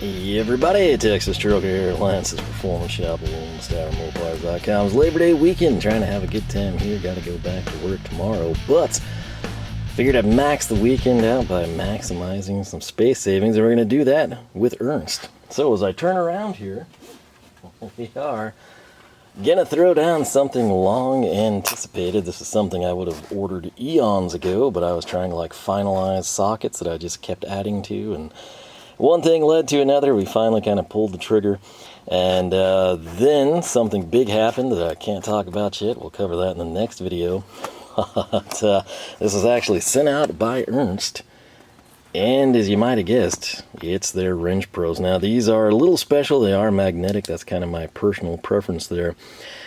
Hey everybody, Texas Trucker here, Lance's Performance Shop at Mopars.com. It's Labor Day weekend, trying to have a good time here. Got to go back to work tomorrow, but figured I'd max the weekend out by maximizing some space savings, and we're going to do that with Ernst. So as I turn around here, we are going to throw down something long anticipated. This is something I would have ordered eons ago, but I was trying to finalize sockets that I just kept adding to, and one thing led to another. We finally kind of pulled the trigger, and then something big happened that I can't talk about yet. We'll cover that in the next video. But this was actually sent out by Ernst, and as you might have guessed, it's their wrench pros. Now these are a little special. They are magnetic. That's kind of my personal preference there.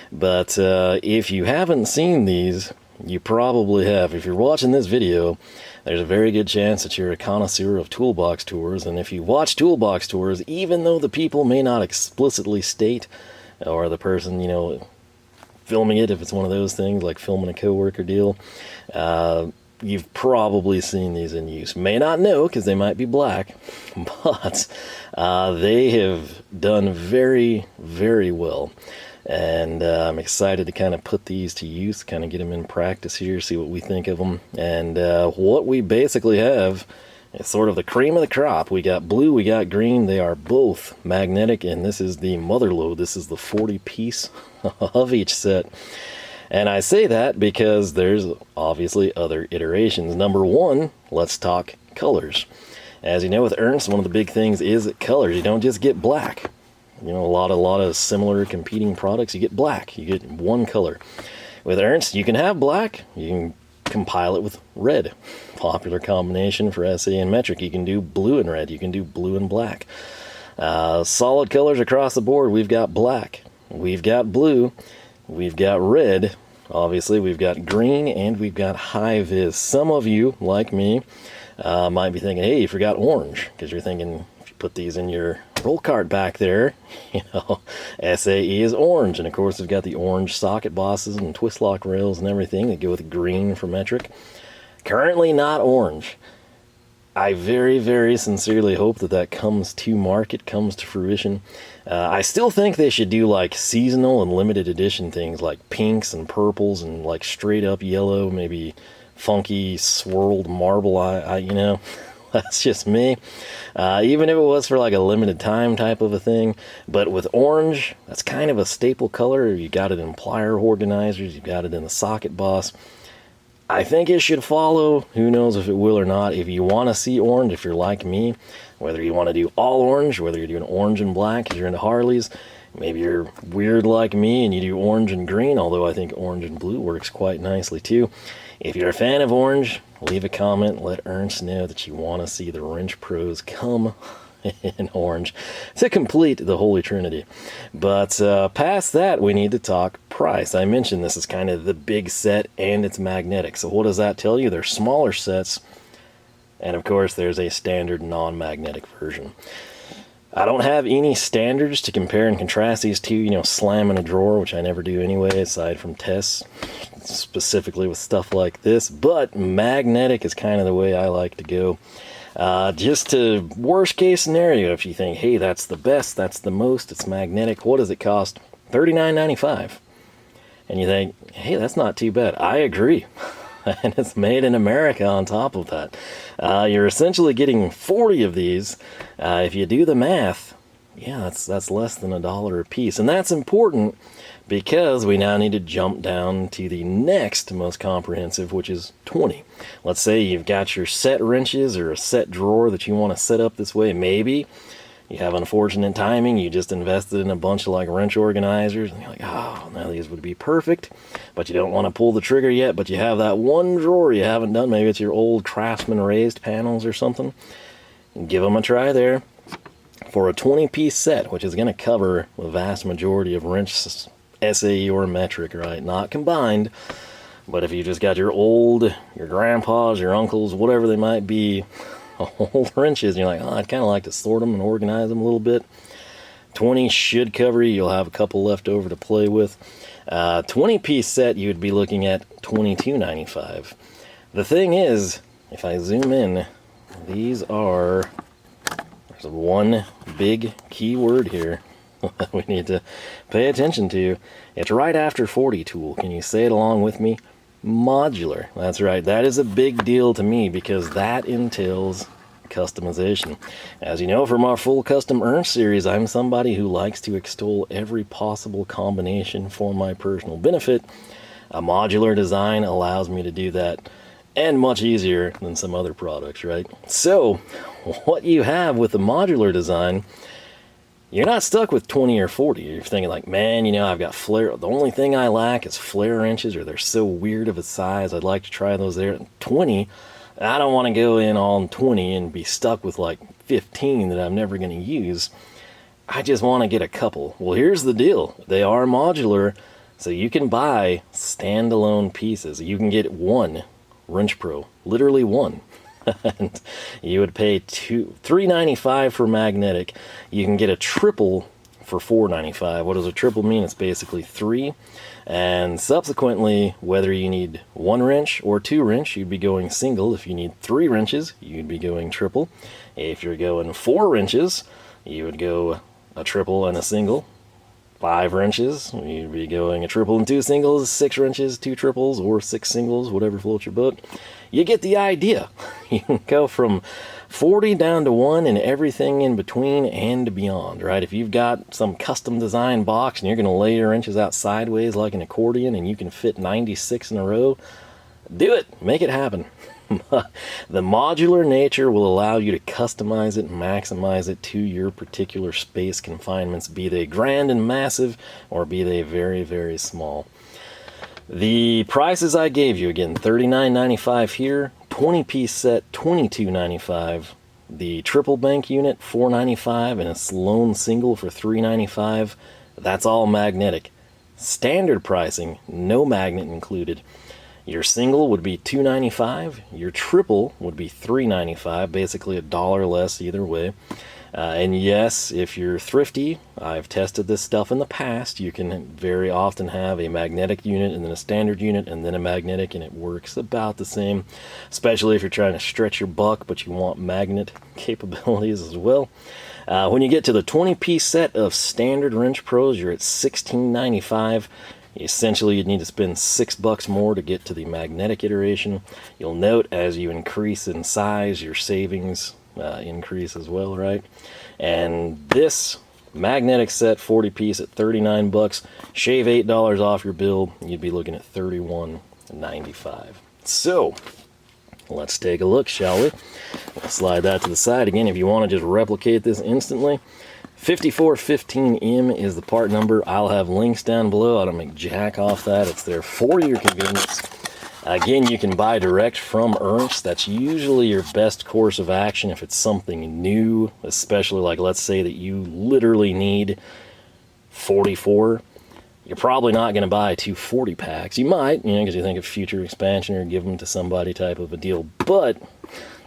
But if you haven't seen these, you probably have. If you're watching this video, there's a very good chance that you're a connoisseur of Toolbox tours, and if you watch Toolbox tours, even though the people may not explicitly state, or the person, filming it, if it's one of those things, like filming a coworker deal, you've probably seen these in use. May not know, because they might be black, but they have done very, very well. And I'm excited to kind of put these to use, kind of get them in practice here, see what we think of them. And what we basically have is sort of the cream of the crop. We got blue, we got green. They are both magnetic, and this is the mother load. This is the 40 piece of each set. And I say that because there's obviously other iterations. Number one, let's talk colors. As you know, with Ernst, one of the big things is colors. You don't just get black. A lot of similar competing products, you get black. You get one color. With Ernst, you can have black. You can compile it with red. Popular combination for SA and metric. You can do blue and red. You can do blue and black. Solid colors across the board. We've got black. We've got blue. We've got red. Obviously, we've got green, and we've got high vis. Some of you, like me, might be thinking, hey, you forgot orange, because you're thinking, if you put these in your roll cart back there, SAE is orange, and of course we've got the orange socket bosses and twist lock rails and everything that go with green for metric. Currently not orange. I very, very sincerely hope that comes to market, comes to fruition. I still think they should do seasonal and limited edition things like pinks and purples and straight up yellow, maybe funky swirled marble eye, That's just me. Even if it was for a limited time type of a thing. But with orange, that's kind of a staple color. You got it in plier organizers. You got it in the socket boss. I think it should follow. Who knows if it will or not. If you want to see orange, if you're like me, whether you want to do all orange, whether you're doing orange and black because you're into Harleys, maybe you're weird like me and you do orange and green, although I think orange and blue works quite nicely too. If you're a fan of orange, leave a comment. Let Ernst know that you want to see the wrench pros come in orange to complete the Holy Trinity. But past that, we need to talk price. I mentioned this is kind of the big set, and it's magnetic. So what does that tell you? They're smaller sets, and of course there's a standard non-magnetic version. I don't have any standards to compare and contrast these two, slam in a drawer, which I never do anyway, aside from tests, specifically with stuff like this. But magnetic is kind of the way I like to go. Just to worst case scenario, if you think, hey, that's the best, that's the most, it's magnetic, what does it cost? $39.95. And you think, hey, that's not too bad. I agree. And it's made in America on top of that. You're essentially getting 40 of these. If you do the math, yeah, that's less than $1 a piece. And that's important because we now need to jump down to the next most comprehensive, which is 20. Let's say you've got your set wrenches or a set drawer that you want to set up this way. Maybe you have unfortunate timing. You just invested in a bunch of wrench organizers, and you're like, oh, now these would be perfect. But you don't want to pull the trigger yet, but you have that one drawer you haven't done. Maybe it's your old Craftsman raised panels or something. Give them a try there. For a 20-piece set, which is going to cover the vast majority of wrench SAE or metric, right? Not combined, but if you just got your grandpas, your uncles, whatever they might be, old wrenches, and you're like, oh, I'd kind of like to sort them and organize them a little bit. 20 should cover you. You'll have a couple left over to play with. 20-piece set, you would be looking at $22.95. The thing is, if I zoom in, these are, there's one big key word here that we need to pay attention to. It's right after 40 tool. Can you say it along with me? Modular. That's right. That is a big deal to me because that entails customization. As you know from our full custom Ernst series, I'm somebody who likes to extol every possible combination for my personal benefit. A modular design allows me to do that, and much easier than some other products, right? So what you have with the modular design, you're not stuck with 20 or 40. You're thinking like, man, you know, I've got flare. The only thing I lack is flare wrenches, or they're so weird of a size. I'd like to try those there. 20, I don't want to go in on 20 and be stuck with like 15 that I'm never going to use. I just want to get a couple. Well, here's the deal. They are modular, so you can buy standalone pieces. You can get one Wrench Pro, literally one. And you would pay $3.95 for magnetic. You can get a triple for $4.95. What does a triple mean? It's basically 3. And subsequently, whether you need 1 wrench or 2 wrench, you'd be going single. If you need 3 wrenches, you'd be going triple. If you're going 4 wrenches, you would go a triple and a single. 5 wrenches, you'd be going a triple and 2 singles. 6 wrenches, 2 triples, or 6 singles, whatever floats your boat. You get the idea. You can go from 40 down to 1 and everything in between and beyond, right? If you've got some custom design box and you're going to lay your wrenches out sideways like an accordion and you can fit 96 in a row, do it. Make it happen. The modular nature will allow you to customize it and maximize it to your particular space confinements, be they grand and massive or be they very, very small. The prices I gave you, again, $39.95 here, 20-piece set, $22.95. The triple bank unit, $4.95, and a lone single for $3.95. That's all magnetic. Standard pricing, no magnet included. Your single would be $2.95. Your triple would be $3.95, basically $1 less either way. And yes, if you're thrifty, I've tested this stuff in the past, you can very often have a magnetic unit and then a standard unit and then a magnetic, and it works about the same, especially if you're trying to stretch your buck but you want magnet capabilities as well. When you get to the 20-piece set of standard Wrench Pros, you're at $16.95. Essentially, you'd need to spend $6 more to get to the magnetic iteration. You'll note as you increase in size, your savings increase as well, right? And this magnetic set, 40-piece at $39, shave $8 off your bill, you'd be looking at $31.95. So, let's take a look, shall we? We'll slide that to the side. Again, if you want to just replicate this instantly, 5415M is the part number. I'll have links down below. I don't make jack off that. It's there for your convenience. Again, you can buy direct from Ernst. That's usually your best course of action if it's something new, especially like let's say that you literally need 44. You're probably not going to buy 2 40 packs. You might, you know, because you think of future expansion or give them to somebody type of a deal. But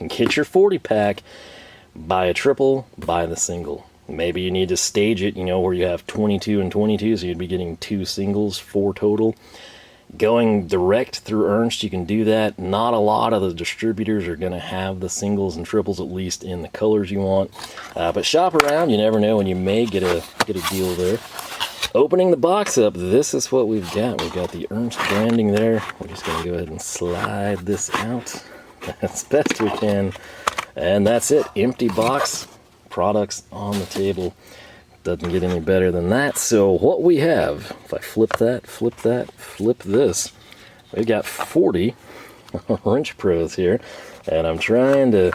get your 40 pack, buy a triple, buy the single. Maybe you need to stage it, you know, where you have 22 and 22, so you'd be getting 2 singles, 4 total. Going direct through Ernst, you can do that. Not a lot of the distributors are going to have the singles and triples, at least in the colors you want. But shop around, you never know, and you may get a deal there. Opening the box up, this is what we've got. We've got the Ernst branding there. We're just going to go ahead and slide this out as best we can. And that's it. Empty box. Products on the table. Doesn't get any better than that. So what we have, if I flip that, flip this, we've got 40 Wrench Pros here, and I'm trying to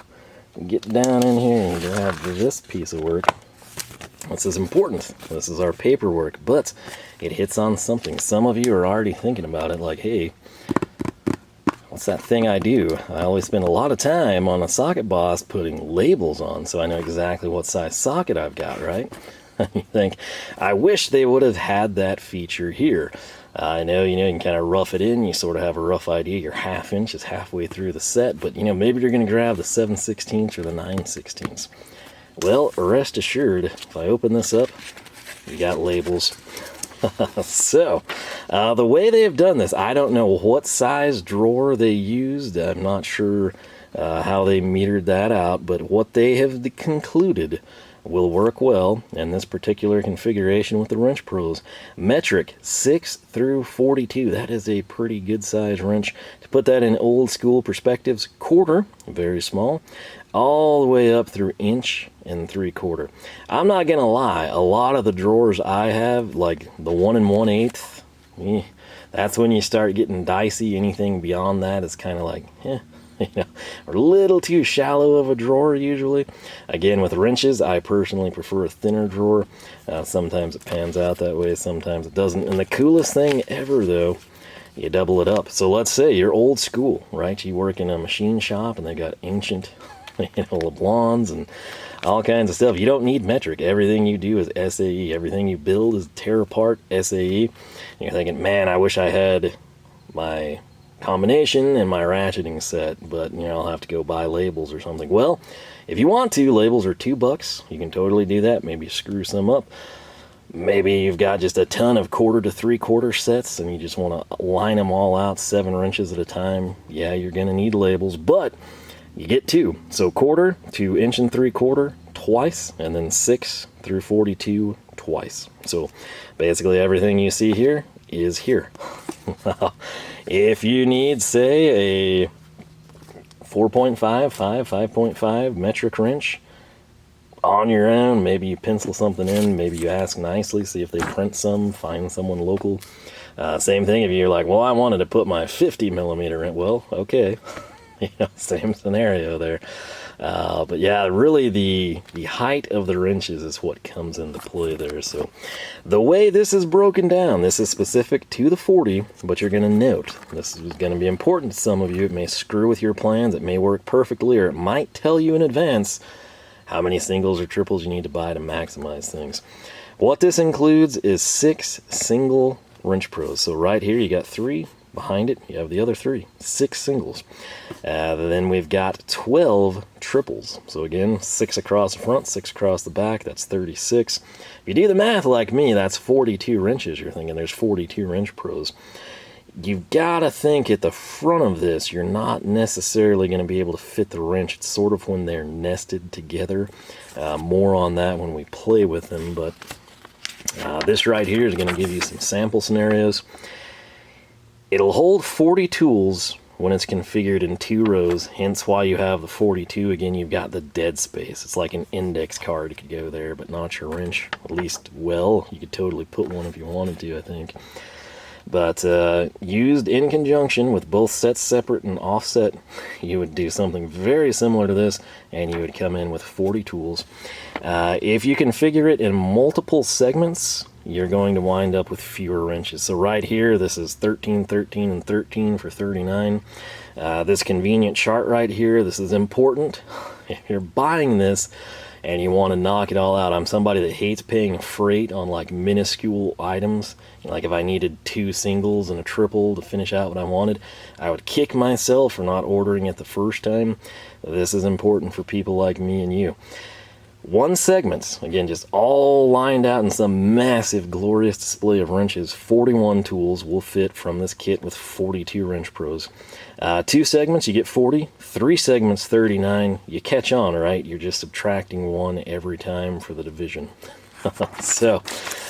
get down in here and grab this piece of work. This is important. This is our paperwork, but it hits on something. Some of you are already thinking about it, like, hey, what's that thing I do? I always spend a lot of time on a socket boss putting labels on, so I know exactly what size socket I've got, right? You think, I wish they would have had that feature here. I know, you can kind of rough it in, you sort of have a rough idea, your ½ inch is halfway through the set, but maybe you're going to grab the 7/16 or the 9/16. Well, rest assured, if I open this up, you got labels. So, the way they have done this, I don't know what size drawer they used. I'm not sure how they metered that out, but what they have concluded will work well in this particular configuration with the wrench pros. Metric 6 through 42. That is a pretty good size wrench. To put that in old school perspectives, quarter, very small, all the way up through inch and 3/4. I'm not gonna lie, a lot of the drawers I have, like the 1 1/8, that's when you start getting dicey. Anything beyond that is kind of like, you know, a little too shallow of a drawer usually. Again, with wrenches, I personally prefer a thinner drawer. Sometimes it pans out that way, sometimes it doesn't. And the coolest thing ever, though, you double it up. So let's say you're old school, right? You work in a machine shop and they got ancient, LeBlancs and all kinds of stuff. You don't need metric. Everything you do is SAE. Everything you build is tear apart SAE. And you're thinking, man, I wish I had my combination and my ratcheting set, but I'll have to go buy labels or something. Well, if you want to, labels are $2. You can totally do that. Maybe screw some up. Maybe you've got just a ton of 1/4 to 3/4 sets and you just want to line them all out 7 wrenches at a time. Yeah, you're going to need labels, but you get 2. So 1/4 to inch and 3/4 twice, and then 6 through 42 twice. So basically everything you see here is here. If you need, say, a 4.5, 5.5 metric wrench on your own, maybe you pencil something in, maybe you ask nicely, see if they print some, find someone local. Same thing if you're like, well, I wanted to put my 50 millimeter in. Well, okay. Same scenario there. But yeah, really the height of the wrenches is what comes into play there. So the way this is broken down, this is specific to the 40, but you're going to note, this is going to be important to some of you. It may screw with your plans, it may work perfectly, or it might tell you in advance how many singles or triples you need to buy to maximize things. What this includes is 6 single wrench pros. So right here you got 3. Behind it, you have the other 3, 6 singles. Then we've got 12 triples. So again, 6 across the front, 6 across the back, that's 36. If you do the math like me, that's 42 wrenches. You're thinking there's 42 wrench pros. You've got to think at the front of this, you're not necessarily going to be able to fit the wrench. It's sort of when they're nested together. More on that when we play with them, but this right here is going to give you some sample scenarios. It'll hold 40 tools when it's configured in 2 rows, hence why you have the 42. Again, you've got the dead space. It's like an index card. You could go there, but not your wrench. At least, well, you could totally put one if you wanted to, I think. But used in conjunction with both sets separate and offset, you would do something very similar to this, and you would come in with 40 tools. If you configure it in multiple segments, you're going to wind up with fewer wrenches. So right here, this is 13, 13, and 13 for 39. This convenient chart right here, this is important. If you're buying this and you want to knock it all out, I'm somebody that hates paying freight on like minuscule items. Like if I needed 2 singles and a triple to finish out what I wanted, I would kick myself for not ordering it the first time. This is important for people like me and you. 1 segment, again, just all lined out in some massive, glorious display of wrenches. 41 tools will fit from this kit with 42 wrench pros. 2 segments, you get 40. 3 segments, 39. You catch on, right? You're just subtracting 1 every time for the division. So,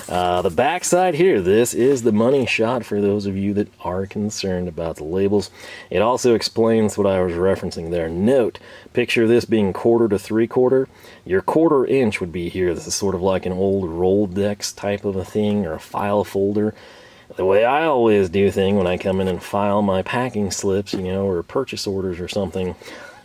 the back side here, this is the money shot for those of you that are concerned about the labels. It also explains what I was referencing there. Note, picture this being 1/4 to 3/4. Your 1/4 inch would be here. This is sort of like an old Rolodex type of a thing, or a file folder. The way I always do things when I come in and file my packing slips, or purchase orders or something,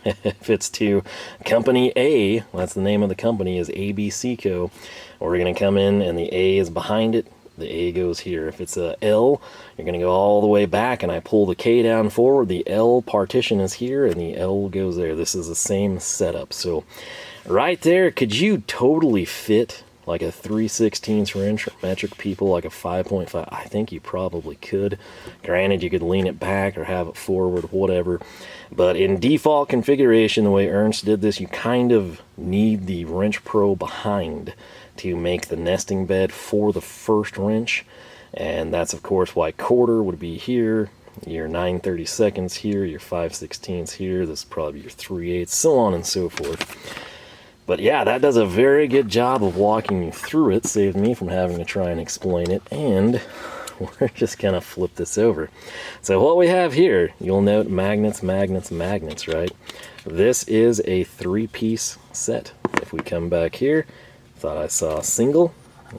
if it's to company A, that's the name of the company, is ABC Co. We're going to come in and the A is behind it. The A goes here. If it's a L, you're going to go all the way back and I pull the K down forward. The L partition is here and the L goes there. This is the same setup. So right there, could you totally fit like a 3/16 wrench or metric people like a 5.5? I think you probably could. Granted, you could lean it back or have it forward, whatever. But in default configuration, the way Ernst did this, you kind of need the wrench pro behind to make the nesting bed for the first wrench. And that's, of course, why 1/4 would be here, your 9/32 here, your 5/16 here, this is probably your 3/8, so on and so forth. But yeah, that does a very good job of walking you through it, saved me from having to try and explain it, and we're just gonna flip this over. So what we have here, you'll note magnets, magnets, magnets, right? This is a 3-piece set. If we come back here, thought I saw a single,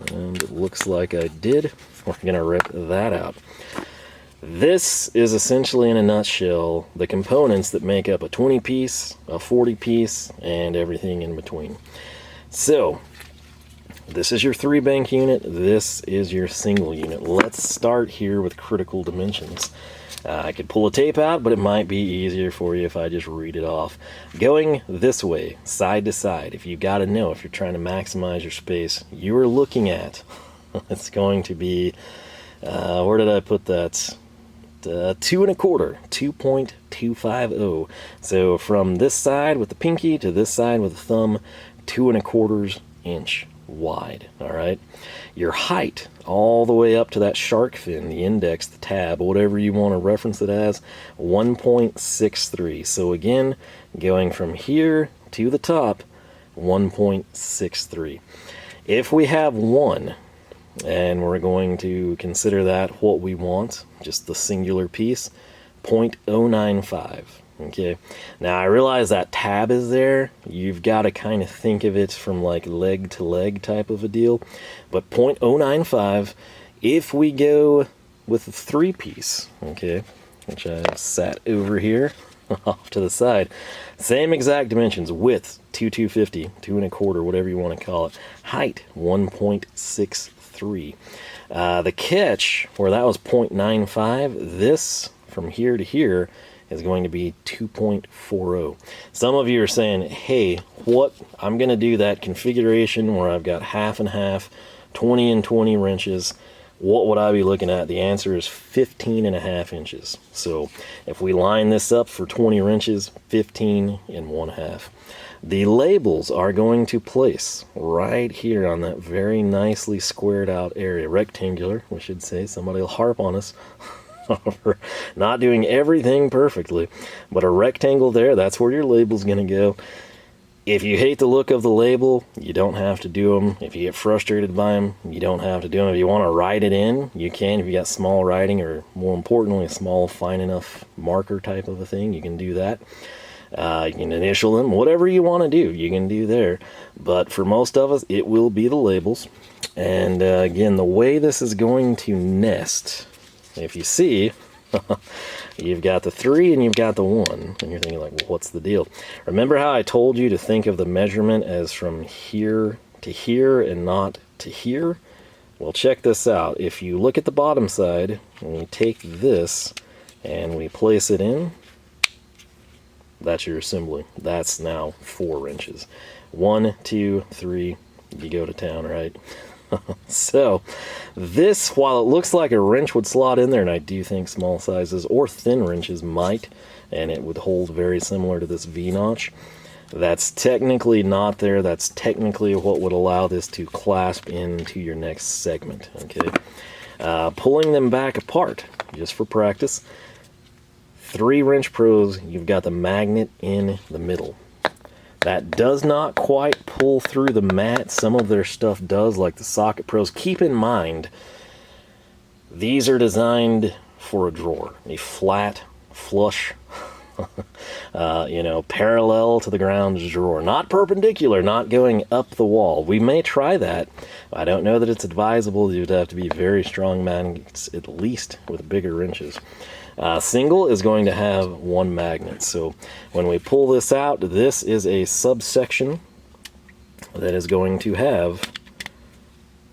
and it looks like I did. We're gonna rip that out. This is essentially, in a nutshell, the components that make up a 20-piece, a 40-piece, and everything in between. So, this is your 3-bank unit, this is your single unit. Let's start here with critical dimensions. I could pull a tape out, but it might be easier for you if I just read it off. Going this way, side to side, if you got to know, if you're trying to maximize your space, you are looking at, it's going to be, where did I put that? 2 1/4, 2.250. So from this side with the pinky to this side with the thumb, 2 1/4 inch wide. All right, your height all the way up to that shark fin, the index, the tab, whatever you want to reference it as, 1.63. So again, going from here to the top, 1.63. If we have one, and we're going to consider that what we want, just the singular piece, 0.095. Okay, now I realize that tab is there. You've got to kind of think of it from like leg to leg type of a deal, but 0.095 if we go with a 3-piece, okay, which I sat over here off to the side, same exact dimensions, width 250, 2 1/4, whatever you want to call it, height 1.63. The catch, where that was 0.95, this from here to here is going to be 2.40. Some of you are saying, hey, what, I'm going to do that configuration where I've got half and half, 20 and 20 wrenches. What would I be looking at? The answer is 15.5 inches. So if we line this up for 20 wrenches, 15 and 1/2. The labels are going to place right here on that very nicely squared out area, rectangular, we should say. Somebody will harp on us for not doing everything perfectly, but a rectangle there, that's where your label's going to go. If you hate the look of the label, you don't have to do them. If you get frustrated by them, you don't have to do them. If you want to write it in, you can. If you got small writing, or more importantly, a small fine enough marker type of a thing, you can do that. You can initial them, whatever you want to do, you can do there. But for most of us, it will be the labels. And again, the way this is going to nest, if you see, you've got the 3 and you've got the 1. And you're thinking like, well, what's the deal? Remember how I told you to think of the measurement as from here to here and not to here? Well, check this out. If you look at the bottom side and we take this and we place it in, that's your assembly. That's now 4 wrenches. 1, 2, 3, you go to town, right? So this, while it looks like a wrench would slot in there, and I do think small sizes or thin wrenches might, and it would hold very similar to this V-notch, that's technically not there. That's technically what would allow this to clasp into your next segment, okay? Pulling them back apart, just for practice, 3 wrench pros, you've got the magnet in the middle. That does not quite pull through the mat. Some of their stuff does, like the socket pros. Keep in mind, these are designed for a drawer, a flat, flush, parallel to the ground drawer. Not perpendicular, not going up the wall. We may try that. I don't know that it's advisable. You'd have to be very strong magnets, at least with bigger wrenches. Single is going to have 1 magnet. So when we pull this out, this is a subsection that is going to have,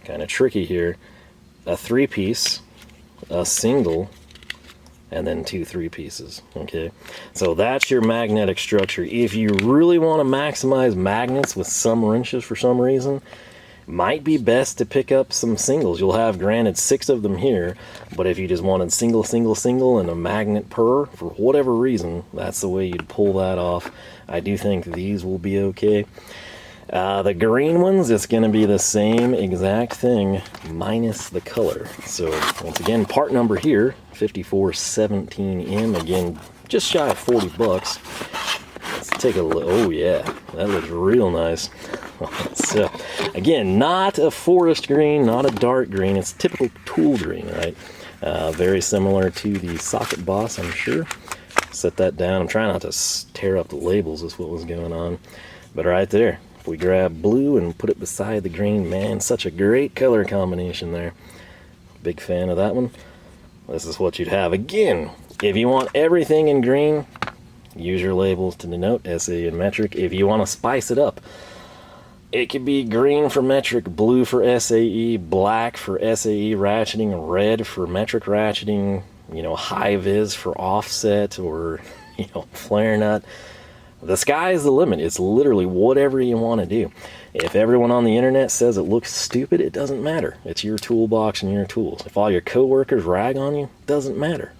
kind of tricky here, a 3-piece, a single, and then 2 3-pieces. Okay, so that's your magnetic structure. If you really want to maximize magnets with some wrenches for some reason, might be best to pick up some singles. You'll have, granted, 6 of them here, but if you just wanted single, single, single, and a magnet per, for whatever reason, that's the way you'd pull that off. I do think these will be okay. The green ones, it's going to be the same exact thing, minus the color. So, once again, part number here, 5417M, again, just shy of $40. Let's take a look. Oh yeah, that looks real nice. So again, not a forest green, not a dark green. It's typical tool green, right? Very similar to the Socket Boss, I'm sure. Set that down. I'm trying not to tear up the labels is what was going on. But right there, if we grab blue and put it beside the green, man, such a great color combination there. Big fan of that one. This is what you'd have. Again, if you want everything in green, use your labels to denote SAE and metric. If you want to spice it up, it could be green for metric, blue for SAE, black for SAE ratcheting, red for metric ratcheting, you know, high vis for offset, or, you know, flare nut. The sky is the limit. It's literally whatever you want to do. If everyone on the internet says it looks stupid, it doesn't matter. It's your toolbox and your tools. If all your coworkers rag on you, it doesn't matter.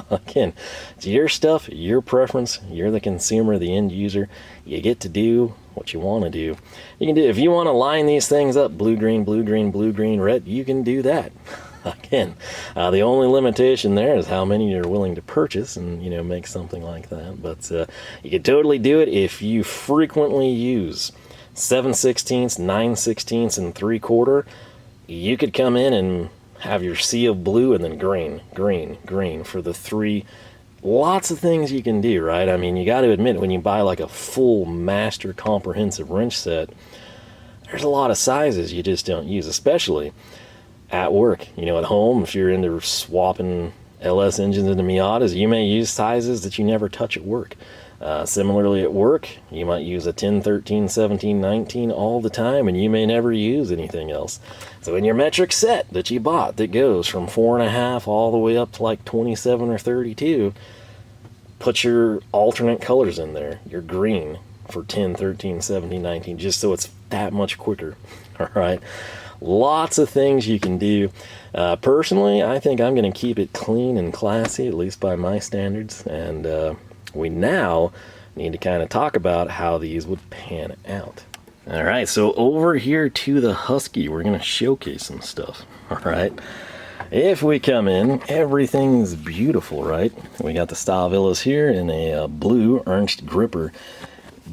Again, it's your stuff, your preference. You're the consumer, the end user. You get to do what you want to do. You can do, if you want to line these things up, blue, green, blue, green, blue, green, red, you can do that. Again, the only limitation there is how many you're willing to purchase and, you know, make something like that. But you can totally do it if you frequently use 7/16, 9/16, and 3/4. You could come in and have your sea of blue and then green, green, green for the three. Lots of things you can do, right? I mean, you got to admit, when you buy like a full master comprehensive wrench set, there's a lot of sizes you just don't use, especially at work. You know, at home, if you're into swapping LS engines into Miatas, you may use sizes that you never touch at work. Similarly at work, you might use a 10, 13, 17, 19 all the time, and you may never use anything else. So in your metric set that you bought that goes from 4.5 all the way up to like 27 or 32, put your alternate colors in there. Your green for 10, 13, 17, 19, just so it's that much quicker. All right. Lots of things you can do. Personally, I think I'm going to keep it clean and classy, at least by my standards. And we now need to kind of talk about how these would pan out. All right, so over here to the Husky, we're going to showcase some stuff. All right. If we come in, everything's beautiful, right? We got the Stahlwilles here in a blue Ernst gripper.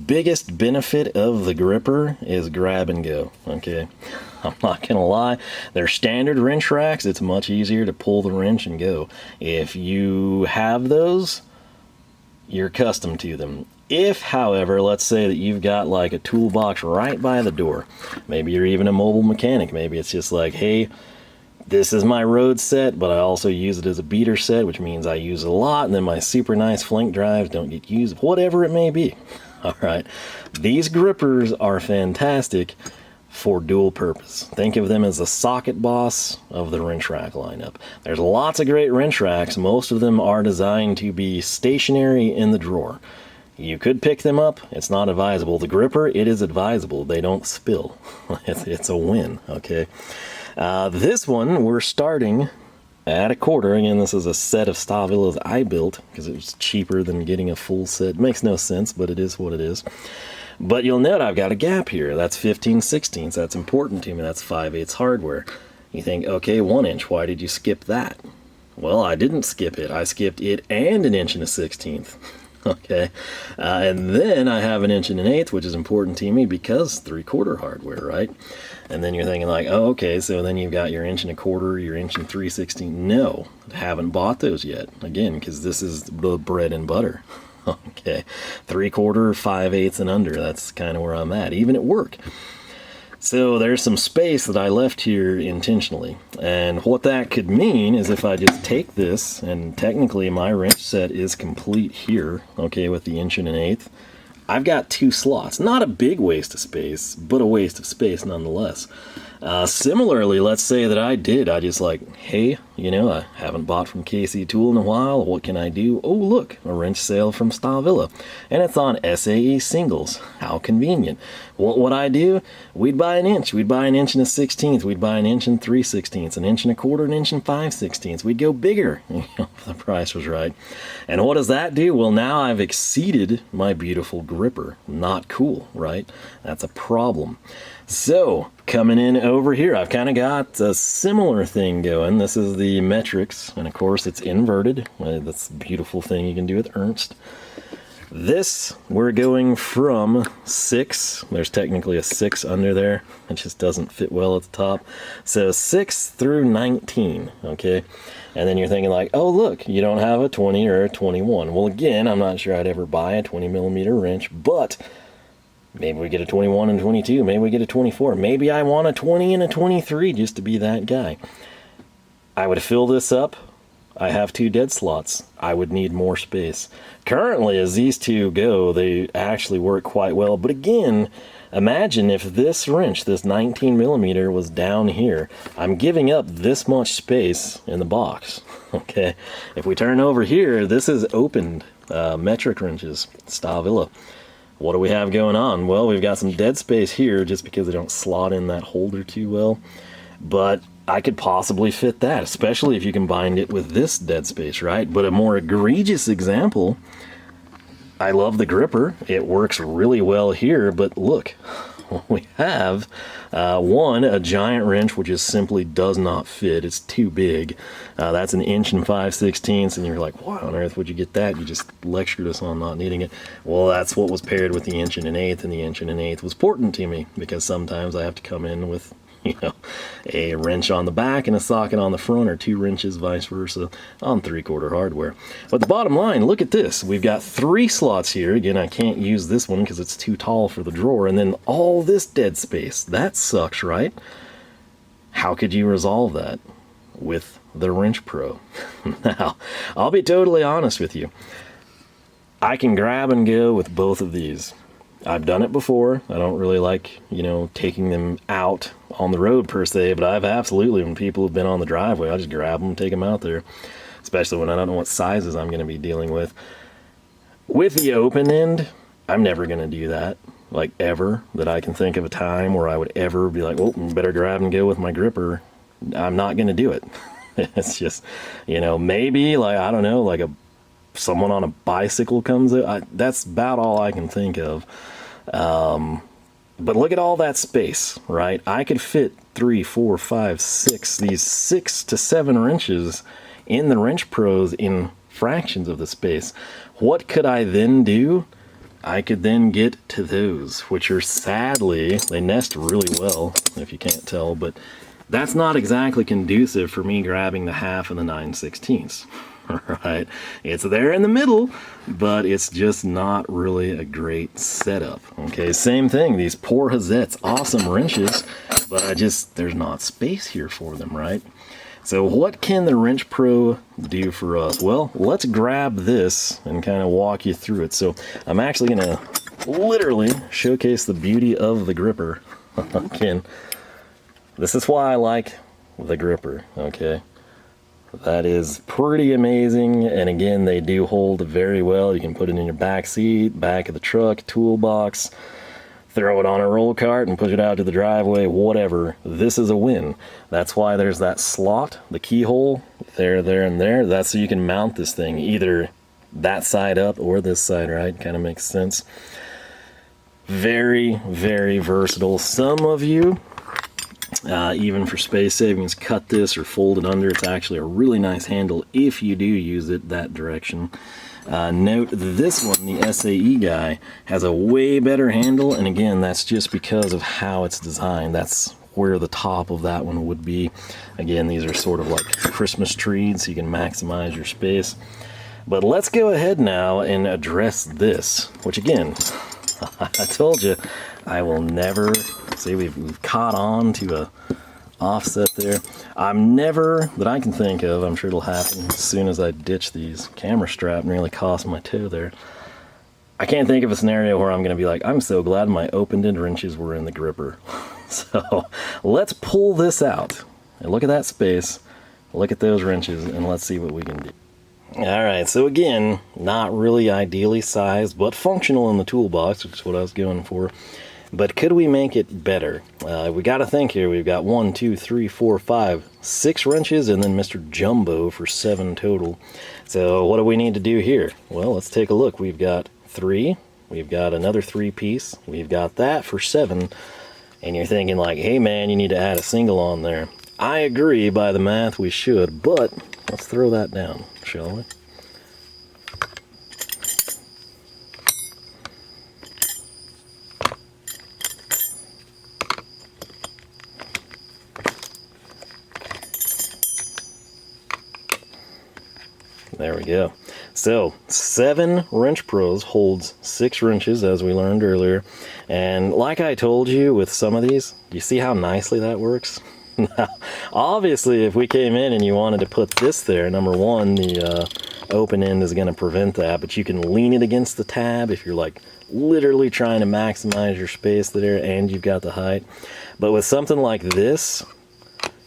Biggest benefit of the gripper is grab and go, okay? I'm not gonna lie, they're standard wrench racks. It's much easier to pull the wrench and go. If you have those, you're accustomed to them. If, however, let's say that you've got like a toolbox right by the door, maybe you're even a mobile mechanic, maybe it's just like, hey, this is my road set, but I also use it as a beater set, which means I use it a lot, and then my super nice flank drives don't get used, whatever it may be. All right, these grippers are fantastic for dual purpose. Think of them as the Socket Boss of the wrench rack lineup. There's lots of great wrench racks. Most of them are designed to be stationary in the drawer. You could pick them up. It's not advisable. The gripper, it is advisable. They don't spill. It's a win, okay? This one, we're starting at $1/4. Again, this is a set of Stahlwilles I built because it was cheaper than getting a full set. It makes no sense, but it is what it is. But you'll note I've got a gap here. That's 15/16. That's important to me. That's 5/8 hardware. You think, okay, 1 inch. Why did you skip that? Well, I didn't skip it. I skipped it and 1 1/16. Okay, and then I have 1 1/8 inch, which is important to me because 3/4 hardware, right? And then you're thinking like, oh, okay, so then you've got your 1 1/4, your 1 3/16. No, I haven't bought those yet. Again, because this is the bread and butter. Okay, 3/4, 5/8 and under. That's kind of where I'm at, even at work. So there's some space that I left here intentionally. And what that could mean is if I just take this, and technically my wrench set is complete here, okay, with the 1 1/8. I've got 2 slots. Not a big waste of space, but a waste of space nonetheless. Similarly, let's say that I just like, hey, you know, I haven't bought from KC Tool in a while. What can I do? Oh, look, a wrench sale from Stahlwille. And it's on SAE singles. How convenient. What would I do? We'd buy 1 inch. We'd buy 1 1/16. We'd buy 1 3/16, 1 1/4, 1 5/16. We'd go bigger, you know, if the price was right. And what does that do? Well, now I've exceeded my beautiful gripper. Not cool, right? That's a problem. So, coming in over here, I've kind of got a similar thing going. This is the metrics, and of course it's inverted. That's a beautiful thing you can do with Ernst. This, we're going from 6, there's technically a 6 under there, it just doesn't fit well at the top, so 6 through 19, okay? And then you're thinking like, oh look, you don't have a 20 or a 21. Well again, I'm not sure I'd ever buy a 20 millimeter wrench, but maybe we get a 21 and 22, maybe we get a 24, maybe I want a 20 and a 23 just to be that guy. I would fill this up. I have 2 dead slots. I would need more space. Currently, as these two go, they actually work quite well. But again, imagine if this wrench, this 19 millimeter, was down here. I'm giving up this much space in the box. Okay, if we turn over here, this is opened metric wrenches, Stahlwille. What do we have going on? Well, we've got some dead space here just because they don't slot in that holder too well. But I could possibly fit that, especially if you combined it with this dead space, right? But a more egregious example, I love the gripper. It works really well here, but look, we have one, a giant wrench, which just simply does not fit. It's too big. That's 1 inch and 5/16, and you're like, why on earth would you get that? You just lectured us on not needing it. Well, that's what was paired with the 1 and 1/8, and the 1 and 1/8 was important to me because sometimes I have to come in with, you know, a wrench on the back and a socket on the front, or 2 wrenches, vice versa, on 3/4 hardware. But the bottom line, look at this. We've got 3 slots here. Again, I can't use this one because it's too tall for the drawer. And then all this dead space. That sucks, right? How could you resolve that? With the Wrench Pro. Now, I'll be totally honest with you. I can grab and go with both of these. I've done it before. I don't really like, you know, taking them out on the road per se, but I've absolutely, when people have been on the driveway, I'll just grab them, take them out there, especially when I don't know what sizes I'm going to be dealing with. With the open end, I'm never going to do that, like ever, that I can think of a time where I would ever be like, well, better grab and go with my gripper. I'm not going to do it. It's just, you know, maybe like, I don't know, like someone on a bicycle comes out. That's about all I can think of. But look at all that space, right? I could fit 3, 4, 5, 6, these 6 to 7 wrenches in the Wrench Pros in fractions of the space. What could I then do? I could then get to those, which are sadly, they nest really well, if you can't tell, but that's not exactly conducive for me grabbing the 1/2 and the 9/16. Right, it's there in the middle, but it's just not really a great setup. Okay, same thing, these poor Hazets, awesome wrenches, but there's not space here for them, right? So what can the Wrench Pro do for us? Well, let's grab this and kind of walk you through it. So I'm actually going to literally showcase the beauty of the gripper. Again, this is why I like the gripper, okay? That is pretty amazing, and again, they do hold very well. You can put it in your back seat, back of the truck, toolbox, throw it on a roll cart and push it out to the driveway, whatever. This is a win. That's why there's that slot, the keyhole, there, and there. That's so you can mount this thing either that side up or this side, right? Kind of makes sense. Very, very versatile. Some of you, even for space savings, cut this or fold it under. It's actually a really nice handle if you do use it that direction. Note this one, the SAE guy, has a way better handle, and again, that's just because of how it's designed. That's where the top of that one would be. Again, these are sort of like Christmas trees, so you can maximize your space. But let's go ahead now and address this, which again, I told you, I will never, see we've caught on to a offset there. I'm never, that I can think of, I'm sure it'll happen as soon as I ditch these. Camera strap nearly cost my toe there. I can't think of a scenario where I'm going to be like, I'm so glad my open-end wrenches were in the gripper. So let's pull this out and look at that space, look at those wrenches, and let's see what we can do. Alright, so again, not really ideally sized, but functional in the toolbox, which is what I was going for. But could we make it better? We got to think here. We've got 1, 2, 3, 4, 5, 6 wrenches, and then Mr. Jumbo for 7 total. So what do we need to do here? Well, let's take a look. We've got 3. We've got another 3-piece. We've got that for 7. And you're thinking like, hey man, you need to add a single on there. I agree, by the math we should, but let's throw that down, shall we? There we go. So 7 wrench pros holds 6 wrenches, as we learned earlier. And like I told you with some of these, you see how nicely that works? Now, obviously, if we came in and you wanted to put this there, number one, the open end is going to prevent that, but you can lean it against the tab if you're like literally trying to maximize your space there and you've got the height. But with something like this,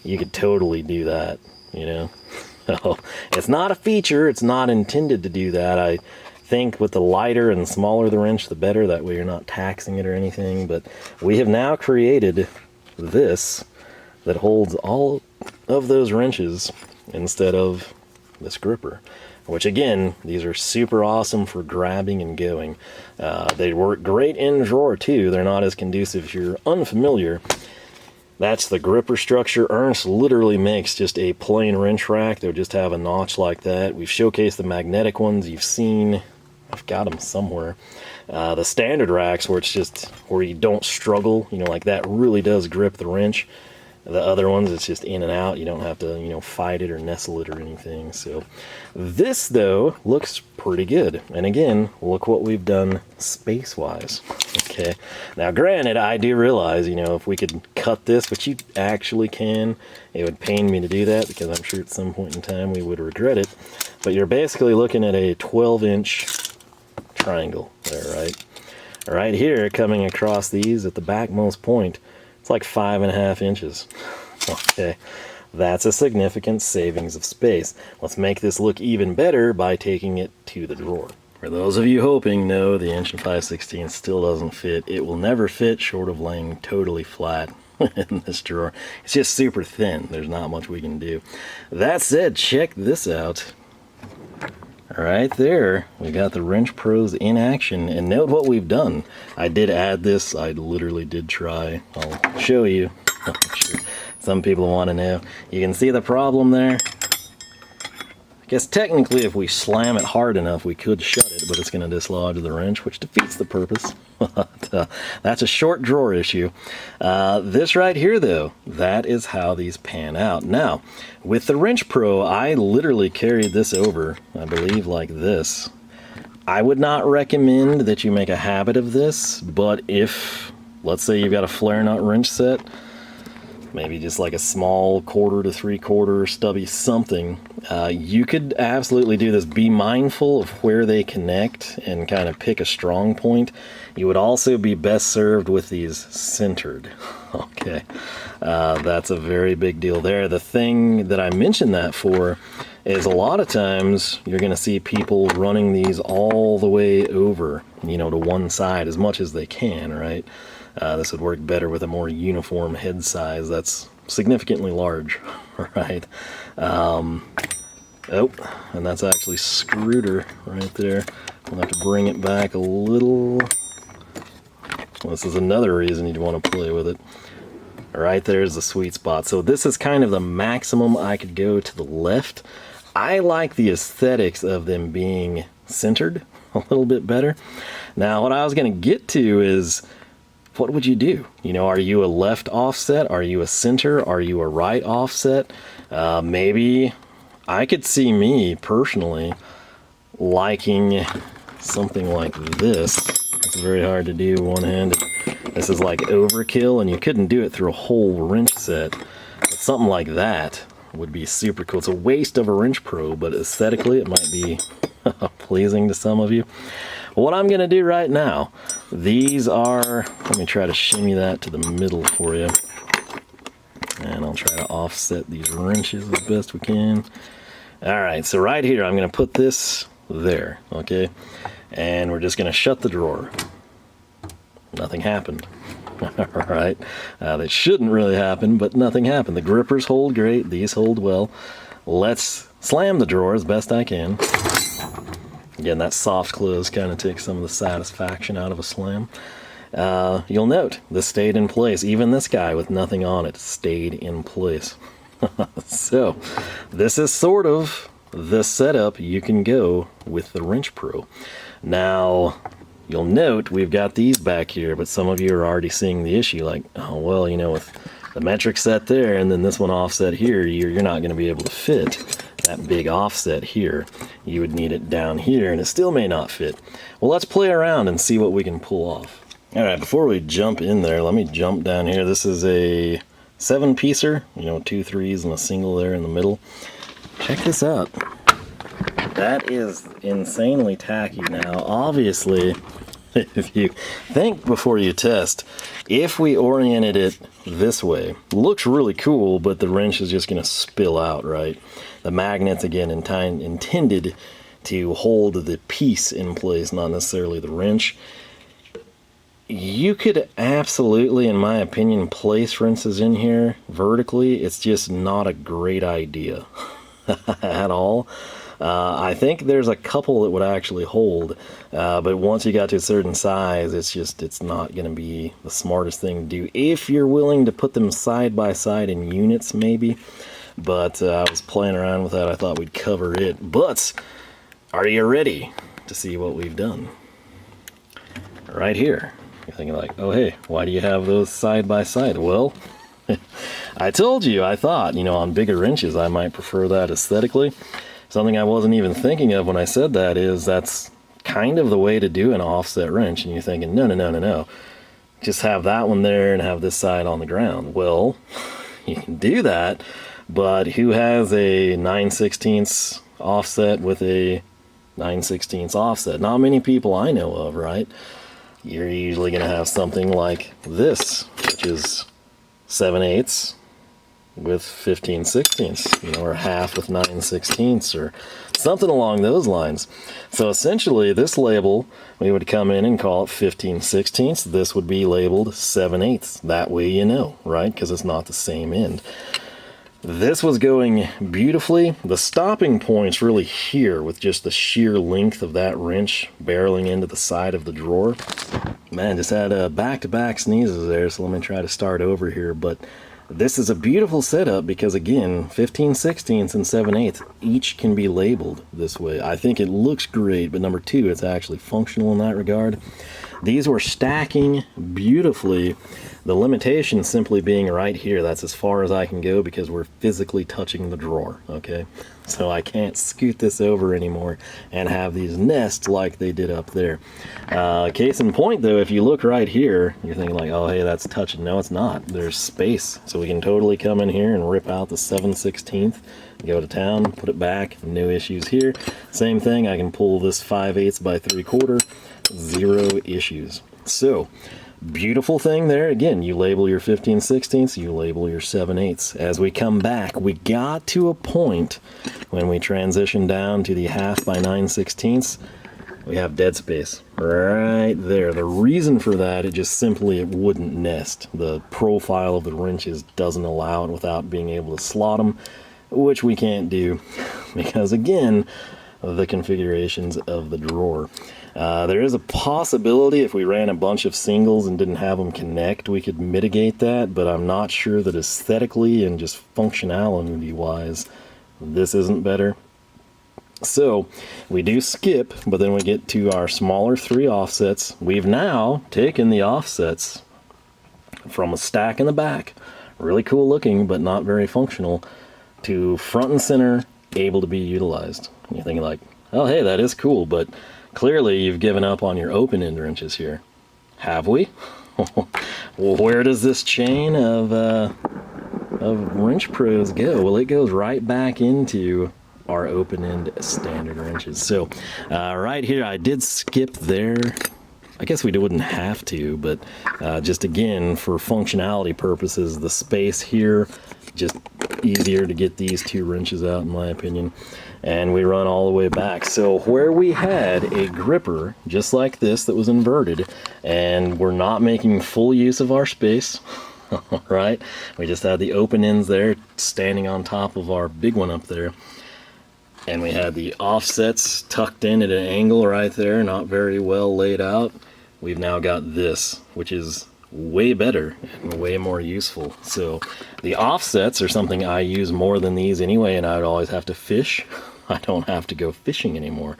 you could totally do that, you know? So it's not a feature, it's not intended to do that. I think with the lighter and smaller the wrench, the better. That way you're not taxing it or anything. But we have now created this that holds all of those wrenches instead of this gripper, which again, these are super awesome for grabbing and going. They work great in drawer too. They're not as conducive if you're unfamiliar. That's the gripper structure. Ernst literally makes just a plain wrench rack. They'll just have a notch like that. We've showcased the magnetic ones you've seen. I've got them somewhere. The standard racks where it's just where you don't struggle, you know, like that really does grip the wrench. The other ones, it's just in and out. You don't have to, you know, fight it or nestle it or anything. So this, though, looks pretty good. And again, look what we've done space-wise. Okay. Now, granted, I do realize, you know, if we could cut this, which you actually can, it would pain me to do that because I'm sure at some point in time we would regret it. But you're basically looking at a 12-inch triangle there, right? Right here, coming across these at the backmost point, it's like 5.5 inches. Okay, that's a significant savings of space. Let's make this look even better by taking it to the drawer. For those of you hoping, no, the 1 5/16 still doesn't fit. It will never fit short of laying totally flat in this drawer. It's just super thin. There's not much we can do. That said, check this out. Right there, we got the Wrench Pros in action, and note what we've done. I did add this. I literally did try. I'll show you. I'm sure some people want to know. You can see the problem there. I guess technically if we slam it hard enough we could shut it, but it's going to dislodge the wrench, which defeats the purpose. But, that's a short drawer issue. This right here though, that is how these pan out. Now, with the Wrench Pro, I literally carried this over, I believe like this. I would not recommend that you make a habit of this, but if, let's say you've got a flare nut wrench set, maybe just like a small 1/4 to 3/4 stubby something, you could absolutely do this. Be mindful of where they connect and kind of pick a strong point. You would also be best served with these centered. Okay, that's a very big deal there. The thing that I mentioned that for is a lot of times you're going to see people running these all the way over, you know, to one side as much as they can, right? This would work better with a more uniform head size that's significantly large, right? Oh, and that's actually screwed right there. We'll have to bring it back a little. Well, this is another reason you'd want to play with it. Right there's the sweet spot. So this is kind of the maximum I could go to the left. I like the aesthetics of them being centered a little bit better. Now, what I was going to get to is, what would you do? You know, are you a left offset? Are you a center? Are you a right offset? Maybe I could see me personally liking something like this. It's very hard to do one-handed. This is like overkill, and you couldn't do it through a whole wrench set. But something like that would be super cool. It's a waste of a Wrench Pro, but aesthetically it might be pleasing to some of you. What I'm going to do right now, these are, let me try to shimmy that to the middle for you. And I'll try to offset these wrenches as best we can. Alright, so right here I'm going to put this there, okay? And we're just going to shut the drawer. Nothing happened. Alright, that shouldn't really happen, but nothing happened. The grippers hold great, these hold well. Let's slam the drawer as best I can. Again, that soft close kind of takes some of the satisfaction out of a slam. You'll note this stayed in place. Even this guy with nothing on it stayed in place. So this is sort of the setup you can go with the Wrench Pro. Now, you'll note we've got these back here, but some of you are already seeing the issue, like, oh, well, you know, with the metric set there and then this one offset here, you're not going to be able to fit. that big offset here, you would need it down here, and it still may not fit. Well, let's play around and see what we can pull off. All right, before we jump in there, let me jump down here. This is a 7-piecer, you know, 2 3s and a single there in the middle. Check this out. That is insanely tacky. Now, obviously, if you think before you test, if we oriented it this way, looks really cool, but the wrench is just going to spill out, right? The magnet's, again, intended to hold the piece in place, not necessarily the wrench. You could absolutely, in my opinion, place wrenches in here vertically. It's just not a great idea at all. I think there's a couple that would actually hold, but once you got to a certain size, it's not going to be the smartest thing to do. If you're willing to put them side by side in units, maybe. But I was playing around with that. I thought we'd cover it. But are you ready to see what we've done? Right here. You're thinking like, oh hey, why do you have those side by side? Well, I told you, I thought, you know, on bigger wrenches I might prefer that aesthetically. Something I wasn't even thinking of when I said that is that's kind of the way to do an offset wrench. And you're thinking, no. Just have that one there and have this side on the ground. Well, you can do that, but who has a 9/16 offset with a 9/16 offset? Not many people I know of, right? You're usually going to have something like this, which is 7/8 with 15/16, you know, or half with 9/16, or something along those lines. So essentially this label, we would come in and call it 15/16. This would be labeled 7/8. That way you know, right? Because it's not the same end. This was going beautifully. The stopping point's really here with just the sheer length of that wrench barreling into the side of the drawer. Man, just had back-to-back sneezes there, so let me try to start over here. But this is a beautiful setup because, again, 15/16 and 7/8 each can be labeled this way. I think it looks great, but number two, it's actually functional in that regard. These were stacking beautifully. The limitation simply being right here. That's as far as I can go because we're physically touching the drawer, okay? So I can't scoot this over anymore and have these nest like they did up there. Case in point, though, if you look right here, you're thinking like, oh, hey, that's touching. No, it's not. There's space. So we can totally come in here and rip out the 7/16, go to town, put it back, no issues here. Same thing, I can pull this 5/8 by 3/4, 0 issues. So, beautiful thing there. Again, you label your 15/16, you label your 7/8. As we come back, we got to a point when we transition down to the half by 9/16, we have dead space right there. The reason for that, it wouldn't nest. The profile of the wrenches doesn't allow it without being able to slot them, which we can't do because, again, of the configurations of the drawer. There is a possibility if we ran a bunch of singles and didn't have them connect, we could mitigate that, but I'm not sure that aesthetically and just functionality wise, this isn't better. So we do skip, but then we get to our smaller 3 offsets. We've now taken the offsets from a stack in the back, really cool looking, but not very functional, to front and center, able to be utilized. And you're thinking like, oh, hey, that is cool, but clearly you've given up on your open end wrenches here. Have we? Well, where does this chain of wrench pros go? Well, it goes right back into our open end standard wrenches. So right here, I did skip there. I guess we wouldn't have to, but just again, for functionality purposes, the space here, just easier to get these 2 wrenches out in my opinion. And we run all the way back. So where we had a gripper just like this that was inverted, and we're not making full use of our space, right? We just had the open ends there standing on top of our big one up there. And we had the offsets tucked in at an angle right there, not very well laid out. We've now got this, which is way better and way more useful. So the offsets are something I use more than these anyway, and I'd always have to fish. I don't have to go fishing anymore.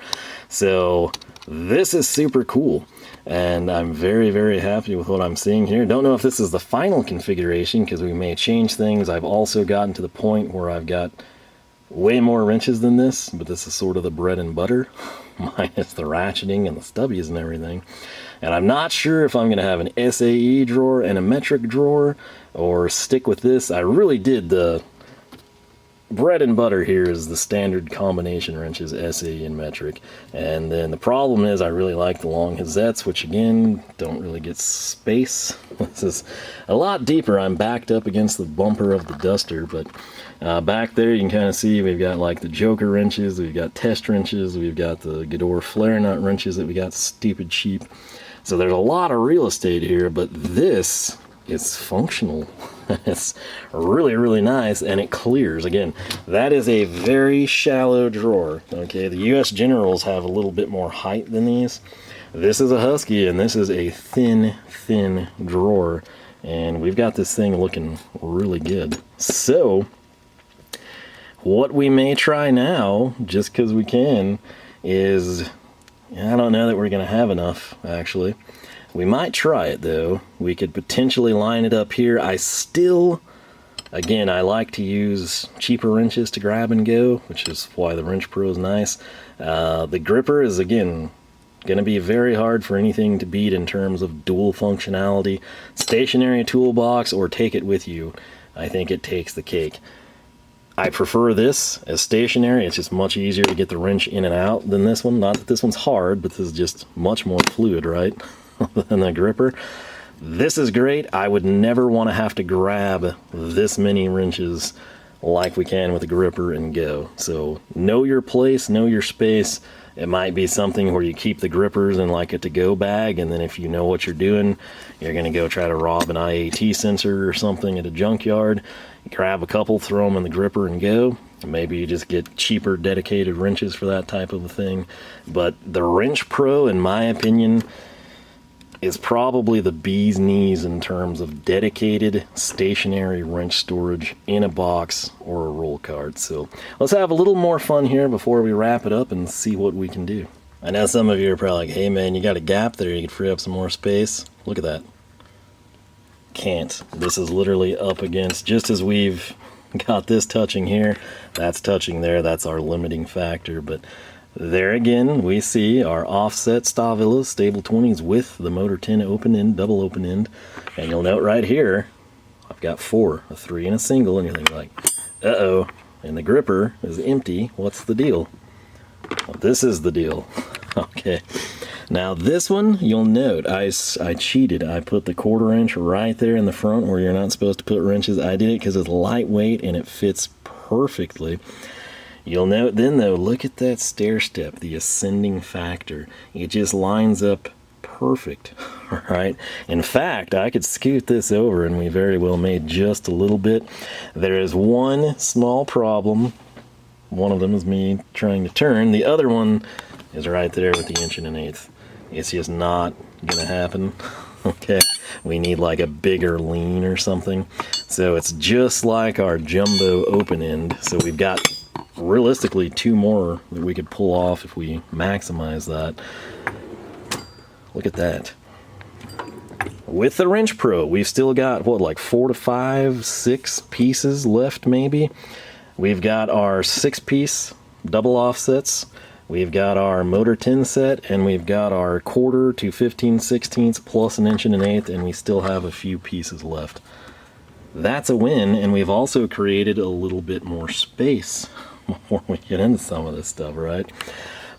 So this is super cool, and I'm very, very happy with what I'm seeing here. Don't know if this is the final configuration because we may change things. I've also gotten to the point where I've got way more wrenches than this, but this is sort of the bread and butter, minus the ratcheting and the stubbies and everything. And I'm not sure if I'm going to have an SAE drawer and a metric drawer, or stick with this. I really did the bread and butter here is the standard combination wrenches, SAE and metric. And then the problem is I really like the long Hazets, which again, don't really get space. This is a lot deeper. I'm backed up against the bumper of the Duster, but back there you can kind of see we've got like the Joker wrenches, we've got test wrenches, we've got the Gador flare nut wrenches that we got stupid cheap. So there's a lot of real estate here, but this is functional. It's really, really nice, and it clears. Again, that is a very shallow drawer. Okay, the US Generals have a little bit more height than these. This is a Husky, and this is a thin, thin drawer, and we've got this thing looking really good. So what we may try now, just because we can, is, I don't know that we're going to have enough, actually. We might try it, though. We could potentially line it up here. I still, again, I like to use cheaper wrenches to grab and go, which is why the Wrench Pro is nice. The gripper is, again, going to be very hard for anything to beat in terms of dual functionality. Stationary toolbox or take it with you, I think it takes the cake. I prefer this as stationary. It's just much easier to get the wrench in and out than this one. Not that this one's hard, but this is just much more fluid, right? Than the gripper. This is great. I would never want to have to grab this many wrenches like we can with a gripper and go. So know your place, know your space. It might be something where you keep the grippers in like a to-go bag, and then if you know what you're doing, you're going to go try to rob an IAT sensor or something at a junkyard. You grab a couple, throw them in the gripper and go. Maybe you just get cheaper dedicated wrenches for that type of a thing. But the Wrench Pro, in my opinion, is probably the bee's knees in terms of dedicated stationary wrench storage in a box or a roll cart. So let's have a little more fun here before we wrap it up and see what we can do. I know some of you are probably like, hey man, you got a gap there, you could free up some more space. Look at that. Can't. This is literally up against, just as we've got this touching here, that's touching there. That's our limiting factor. But there again, we see our offset Stahlwille stable 20s with the motor 10 open end, double open end. And you'll note right here, I've got 4, a 3 and a single, and you're thinking like, uh-oh, and the gripper is empty. What's the deal? Well, this is the deal. Okay. Now this one, you'll note, I cheated. I put the 1/4 inch right there in the front where you're not supposed to put wrenches. I did it because it's lightweight and it fits perfectly. You'll note then though, look at that stair step, the ascending factor. It just lines up perfect, right? In fact, I could scoot this over and we very well may just a little bit. There is one small problem. One of them is me trying to turn. The other one is right there with the 1 1/8. It's just not gonna happen. Okay, we need like a bigger lean or something. So it's just like our jumbo open end. So we've got realistically 2 more that we could pull off if we maximize that. Look at that. With the Wrench Pro, we've still got what, like 4 to 5, 6 pieces left maybe. We've got our 6-piece double offsets. We've got our motor 10 set, and we've got our 1/4 to 15/16 plus an 1 1/8, and we still have a few pieces left. That's a win, and we've also created a little bit more space before we get into some of this stuff, right?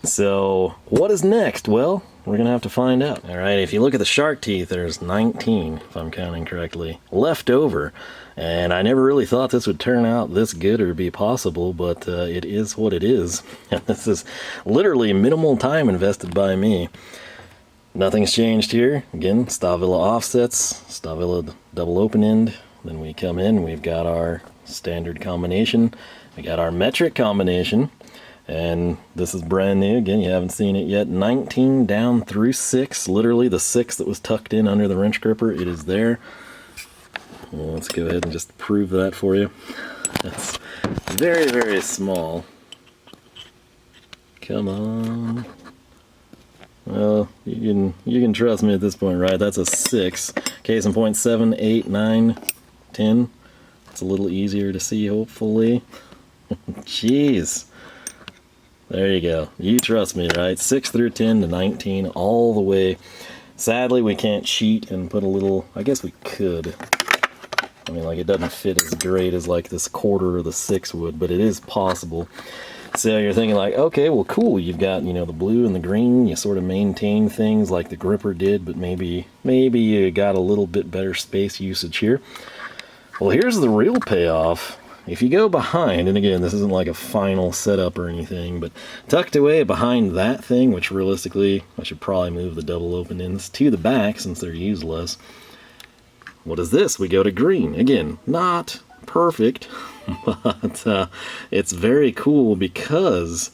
So what is next? Well, we're gonna have to find out. All right, if you look at the shark teeth, there's 19, if I'm counting correctly, left over. And I never really thought this would turn out this good or be possible, but it is what it is. This is literally minimal time invested by me. Nothing's changed here. Again, Stahlwille offsets, Stahlwille double open end. Then we come in, we've got our standard combination. We got our metric combination. And this is brand new. Again, you haven't seen it yet. 19 down through 6. Literally the 6 that was tucked in under the wrench gripper. It is there. Well, let's go ahead and just prove that for you. That's very, very small. Come on. Well, you can trust me at this point, right? That's a 6. Case in point, 7, 8, 9, 10. It's a little easier to see, hopefully. Jeez. There you go. You trust me, right? 6 through 10 to 19, all the way. Sadly, we can't cheat and put a little, I guess we could. I mean, like, it doesn't fit as great as like this quarter or the 6 would, but it is possible. So you're thinking like, okay, well, cool. You've got, you know, the blue and the green. You sort of maintain things like the gripper did, but maybe you got a little bit better space usage here. Well, here's the real payoff. If you go behind, and again, this isn't like a final setup or anything, but tucked away behind that thing, which realistically, I should probably move the double open ends to the back since they're used less. What is this? We go to green. Again, not perfect, but it's very cool because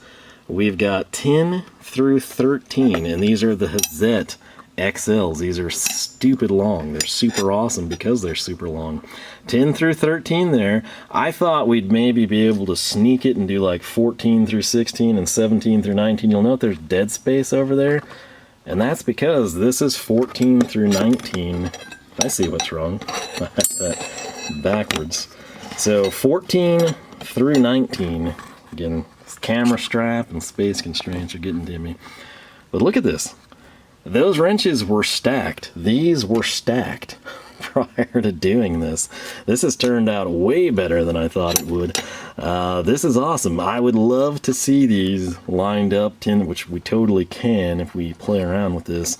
we've got 10 through 13, and these are the Hazet XLs. These are stupid long. They're super awesome because they're super long. 10 through 13 there. I thought we'd maybe be able to sneak it and do like 14 through 16 and 17 through 19. You'll note there's dead space over there, and that's because this is 14 through 19. I see what's wrong. I had that backwards. So 14 through 19. Again, camera strap and space constraints are getting to me. But look at this. Those wrenches were stacked. These were stacked prior to doing this. This has turned out way better than I thought it would. This is awesome. I would love to see these lined up, which we totally can if we play around with this.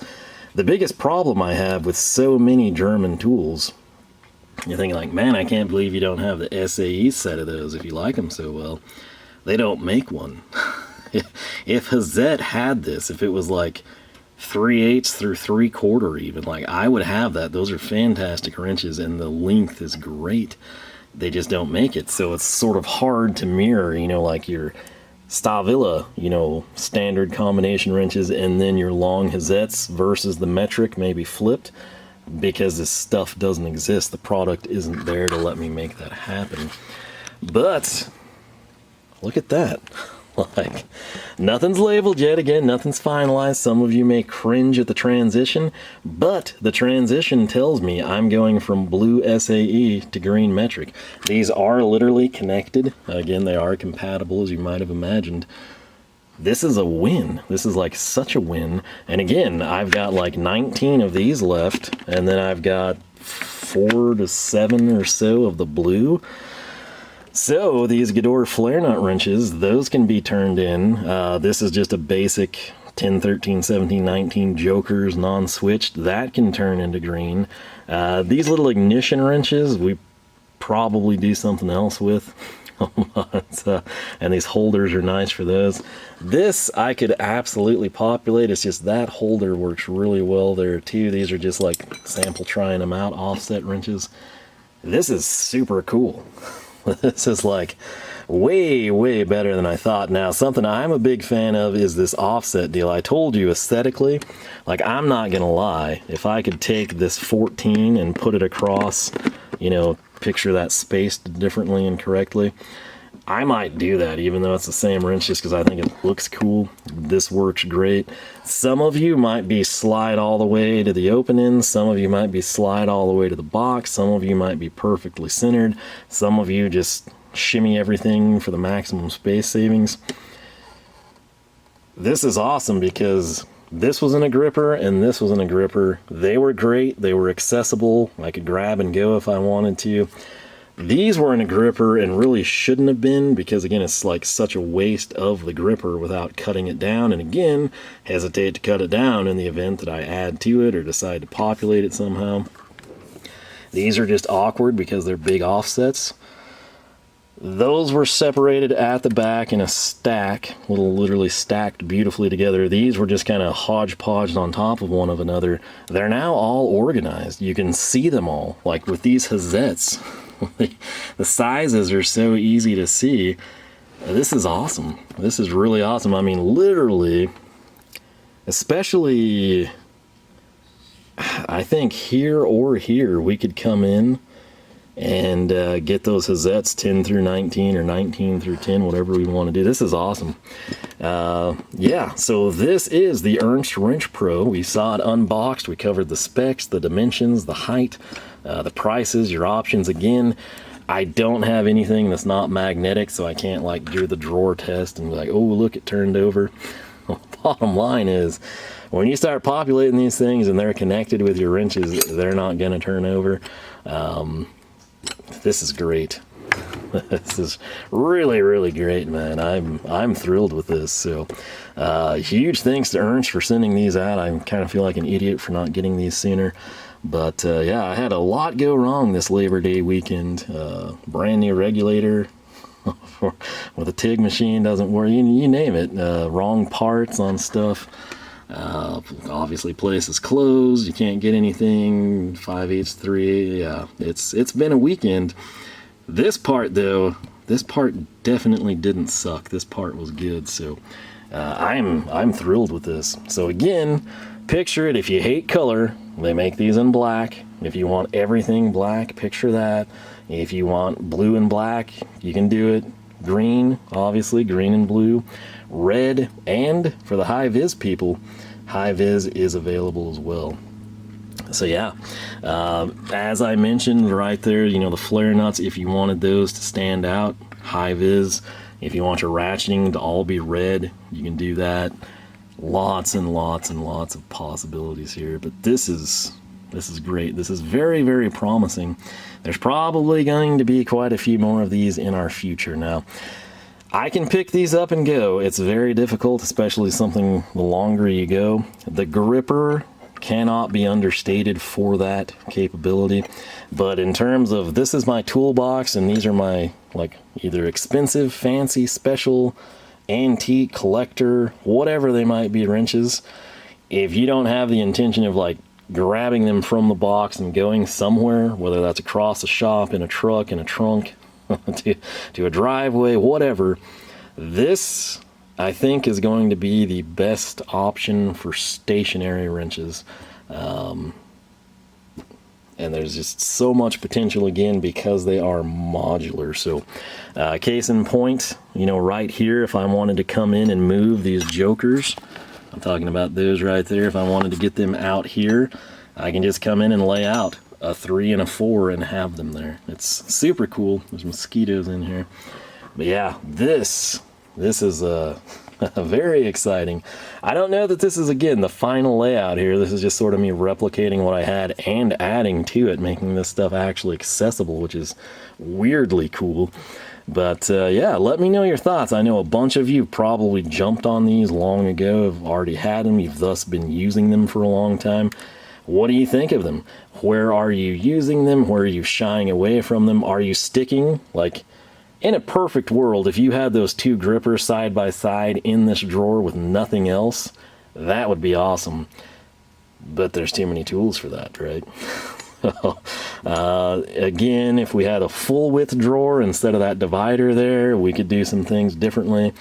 The biggest problem I have with so many German tools, you're thinking like, man, I can't believe you don't have the SAE set of those if you like them so well. They don't make one. If Hazet had this, if it was like 3/8 through 3/4 even, like, I would have that. Those are fantastic wrenches and the length is great. They just don't make it, so it's sort of hard to mirror, you know, like your Stahlwille, you know, standard combination wrenches and then your long Hazets versus the metric, maybe flipped, because this stuff doesn't exist. The product isn't there to let me make that happen. But look at that. Like, nothing's labeled yet. Again, nothing's finalized. Some of you may cringe at the transition, but the transition tells me I'm going from blue SAE to green metric. These are literally connected. Again, they are compatible, as you might have imagined. This is a win. This is like such a win. And again, I've got like 19 of these left, and then I've got 4 to 7 or so of the blue. So these Gador flare nut wrenches, those can be turned in. This is just a basic 10, 13, 17, 19 jokers, non-switched. That can turn into green. These little ignition wrenches, we probably do something else with. And these holders are nice for those. This I could absolutely populate. It's just that holder works really well there too. These are just like sample trying them out offset wrenches. This is super cool. This is like way, way better than I thought. Now, something I'm a big fan of is this offset deal. I told you aesthetically, like, I'm not gonna lie, if I could take this 14 and put it across, you know, picture that spaced differently and correctly, I might do that, even though it's the same wrench, just because I think it looks cool. This works great. Some of you might be slide all the way to the open end. Some of you might be slide all the way to the box. Some of you might be perfectly centered. Some of you just shimmy everything for the maximum space savings. This is awesome because this was in a gripper and this was in a gripper. They were great. They were accessible. I could grab and go if I wanted to. These were in a gripper and really shouldn't have been, because again, it's like such a waste of the gripper without cutting it down, and again, hesitate to cut it down in the event that I add to it or decide to populate it somehow. These are just awkward because they're big offsets. Those were separated at the back in a stack, literally stacked beautifully together. These were just kind of hodgepodged on top of one of another. They're now all organized. You can see them all, like with these Hazets. The sizes are so easy to see. This is awesome. This is really awesome. I mean, literally, especially, I think here or here, we could come in and get those Hazets 10 through 19 or 19 through 10, whatever we want to do. This is awesome. Yeah, so this is the Ernst Wrench Pro. We saw it unboxed. We covered the specs, the dimensions, the height, the prices, your options. Again, I don't have anything that's not magnetic, so I can't like do the drawer test and be like, oh, look, it turned over. Bottom line is, when you start populating these things and they're connected with your wrenches, they're not going to turn over. This is great. This is really, really great, man. I'm thrilled with this. So huge thanks to Ernst for sending these out. I kind of feel like an idiot for not getting these sooner. But yeah, I had a lot go wrong this Labor Day weekend. Brand new regulator with a TIG machine doesn't work. You name it. Wrong parts on stuff. Obviously place is closed. You can't get anything. 5/8, 3. Yeah, it's been a weekend. This part though, this part definitely didn't suck. This part was good. So I'm thrilled with this. So again, picture it. If you hate color, they make these in black. If you want everything black, picture that. If you want blue and black, you can do it. Green, obviously, green and blue. Red, and for the high vis people, high vis is available as well. So yeah, as I mentioned right there, you know, the flare nuts, if you wanted those to stand out, high vis. If you want your ratcheting to all be red, you can do that. Lots and lots and lots of possibilities here, but this is great. This is very, very promising. There's probably going to be quite a few more of these in our future. Now, I can pick these up and go. It's very difficult, especially something the longer you go. The gripper cannot be understated for that capability. But in terms of, this is my toolbox, and these are my, like, either expensive, fancy, special, antique, collector, whatever they might be to if you don't have the intention of like grabbing them from the box and going somewhere, whether that's across the shop, in a truck, in a trunk, to a driveway, whatever, this I think is going to be the best option for stationary wrenches. And there's just so much potential, again, because they are modular. So case in point, you know, right here, if I wanted to come in and move these jokers, I'm talking about those right there. If I wanted to get them out here, I can just come in and lay out a 3 and a 4 and have them there. It's super cool. There's mosquitoes in here. But yeah, this is very exciting. I don't know that this is, again, the final layout here. This is just sort of me replicating what I had and adding to it, making this stuff actually accessible, which is weirdly cool. But yeah, let me know your thoughts. I know a bunch of you probably jumped on these long ago, have already had them, you've thus been using them for a long time. What do you think of them? Where are you using them? Where are you shying away from them? Are you sticking? Like, in a perfect world, if you had those two grippers side by side in this drawer with nothing else, that would be awesome. But there's too many tools for that, right? Again, if we had a full width drawer instead of that divider there, we could do some things differently.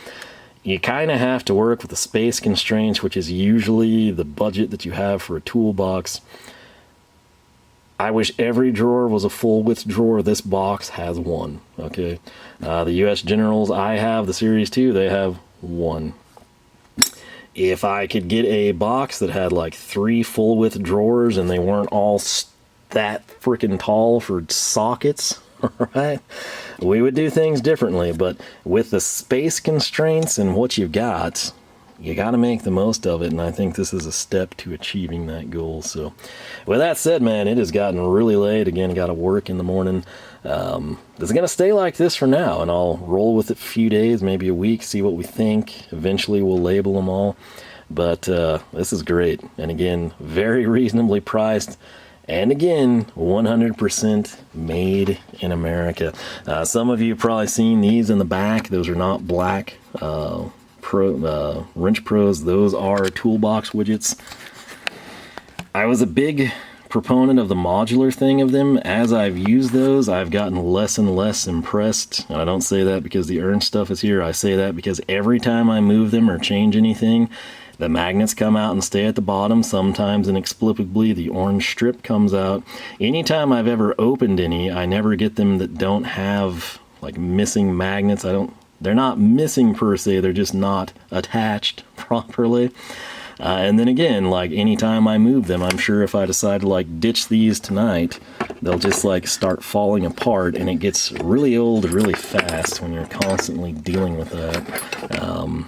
You kind of have to work with the space constraints, which is usually the budget that you have for a toolbox. I wish every drawer was a full width drawer. This box has one, okay? The US Generals I have, the Series 2, they have one. If I could get a box that had like 3 full width drawers and they weren't all that freaking tall for sockets, right? We would do things differently, but with the space constraints and what you've got, you got to make the most of it, and I think this is a step to achieving that goal. So with that said, man, it has gotten really late. Again, got to work in the morning. It's going to stay like this for now, and I'll roll with it a few days, maybe a week, see what we think. Eventually we'll label them all, but this is great, and again, very reasonably priced. And again, 100% made in America. Some of you have probably seen these in the back. Those are not black Wrench Pros. Those are Toolbox widgets. I was a big proponent of the modular thing of them. As I've used those, I've gotten less and less impressed. And I don't say that because the Ernst stuff is here. I say that because every time I move them or change anything, the magnets come out and stay at the bottom. Sometimes inexplicably the orange strip comes out. Anytime I've ever opened any, I never get them that don't have like missing magnets. They're not missing per se, they're just not attached properly. And then again, like anytime I move them, I'm sure if I decide to like ditch these tonight, they'll just like start falling apart, and it gets really old really fast when you're constantly dealing with that.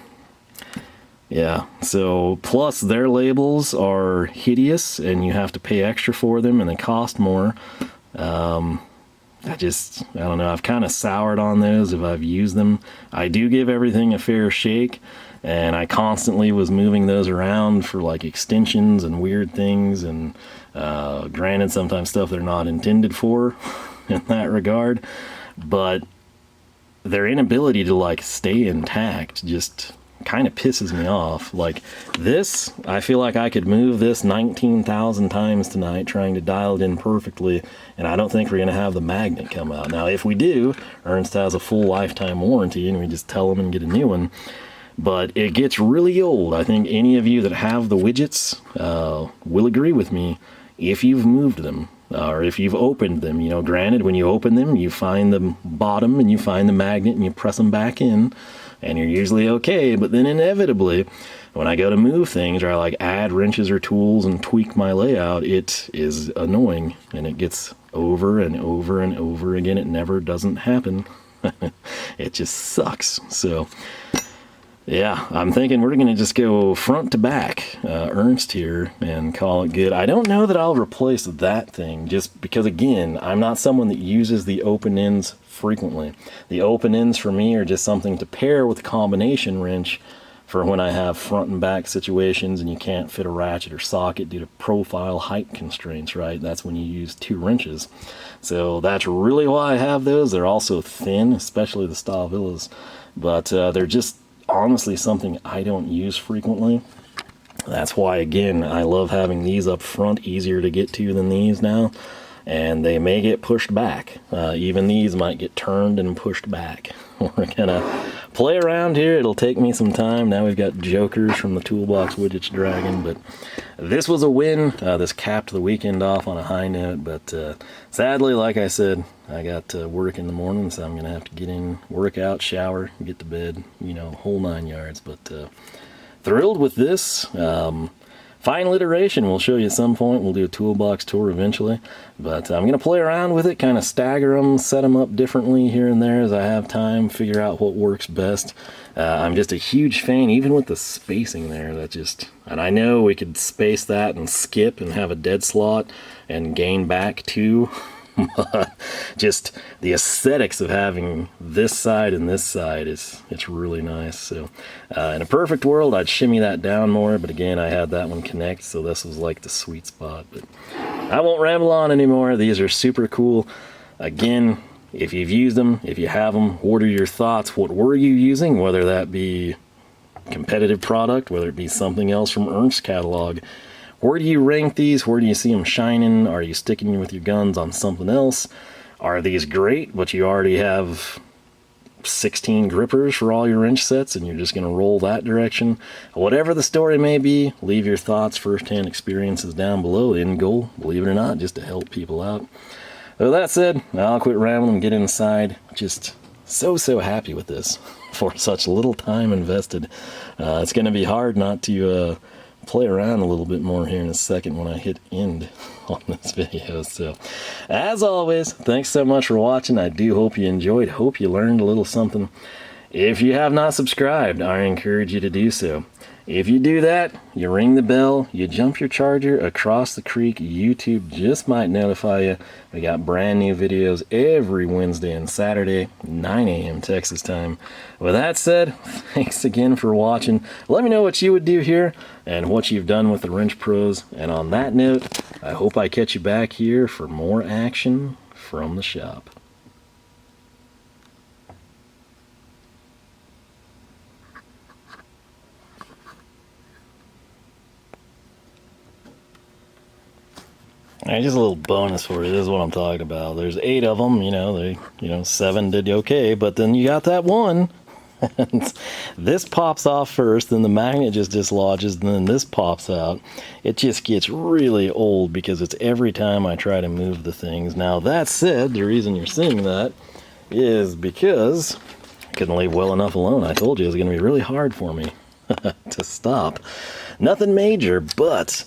Yeah, so plus their labels are hideous and you have to pay extra for them and they cost more. I don't know, I've kind of soured on those if I've used them. I do give everything a fair shake, and I constantly was moving those around for like extensions and weird things, and granted sometimes stuff they're not intended for in that regard, but their inability to like stay intact just kind of pisses me off. Like this, I feel like I could move this 19,000 times tonight trying to dial it in perfectly, and I don't think we're going to have the magnet come out. Now if we do, Ernst has a full lifetime warranty and we just tell them and get a new one, but it gets really old. I think any of you that have the widgets will agree with me if you've moved them. Or if you've opened them, you know, granted, when you open them, you find the bottom and you find the magnet and you press them back in, and you're usually okay. But then inevitably, when I go to move things or I like add wrenches or tools and tweak my layout, it is annoying, and it gets over and over and over again. It never doesn't happen. It just sucks. So yeah, I'm thinking we're going to just go front to back, Ernst here, and call it good. I don't know that I'll replace that thing, just because, again, I'm not someone that uses the open ends frequently. The open ends for me are just something to pair with a combination wrench for when I have front and back situations and you can't fit a ratchet or socket due to profile height constraints, right? That's when you use two wrenches. So that's really why I have those. They're also thin, especially the Stahlwilles, but they're just honestly something I don't use frequently. That's why, again, I love having these up front, easier to get to than these now, and they may get pushed back. Even these might get turned and pushed back. We're gonna play around here. It'll take me some time. Now we've got jokers from the Toolbox Widgets dragging, but this was a win. This capped the weekend off on a high note, but sadly, like I said, I got work in the morning, so I'm gonna have to get in, work out, shower, get to bed, you know, whole 9 yards. But thrilled with this. Final iteration we'll show you at some point. We'll do a toolbox tour eventually, but I'm going to play around with it, kind of stagger them, set them up differently here and there as I have time, figure out what works best. I'm just a huge fan, even with the spacing there, and I know we could space that and skip and have a dead slot and gain back too. But just the aesthetics of having this side and this side it's really nice. So in a perfect world I'd shimmy that down more, but again, I had that one connect, so this was like the sweet spot. But I won't ramble on anymore. These are super cool. Again, if you've used them, if you have them, what are your thoughts? What were you using, whether that be competitive product, whether it be something else from Ernst's catalog? Where do you rank these? Where do you see them shining? Are you sticking with your guns on something else? Are these great, but you already have 16 grippers for all your wrench sets and you're just going to roll that direction? Whatever the story may be, leave your thoughts, first-hand experiences down below. The end goal, believe it or not, just to help people out. With that said, I'll quit rambling and get inside. Just so happy with this for such little time invested. It's going to be hard not to play around a little bit more here in a second when I hit end on this video. So as always, thanks so much for watching. I do hope you enjoyed, hope you learned a little something. If you have not subscribed, I encourage you to do so. If you do that, you ring the bell, you jump your charger across the creek, YouTube just might notify you. We got brand new videos every Wednesday and Saturday, 9 a.m. Texas time. With that said, thanks again for watching. Let me know what you would do here and what you've done with the Wrench Pros. And on that note, I hope I catch you back here for more action from the shop. Alright, just a little bonus for you. This is what I'm talking about. There's 8 of them, you know, 7 did okay, but then you got that one. And this pops off first, then the magnet just dislodges, and then this pops out. It just gets really old because it's every time I try to move the things. Now, that said, the reason you're seeing that is because I couldn't leave well enough alone. I told you it was going to be really hard for me to stop. nothing major, but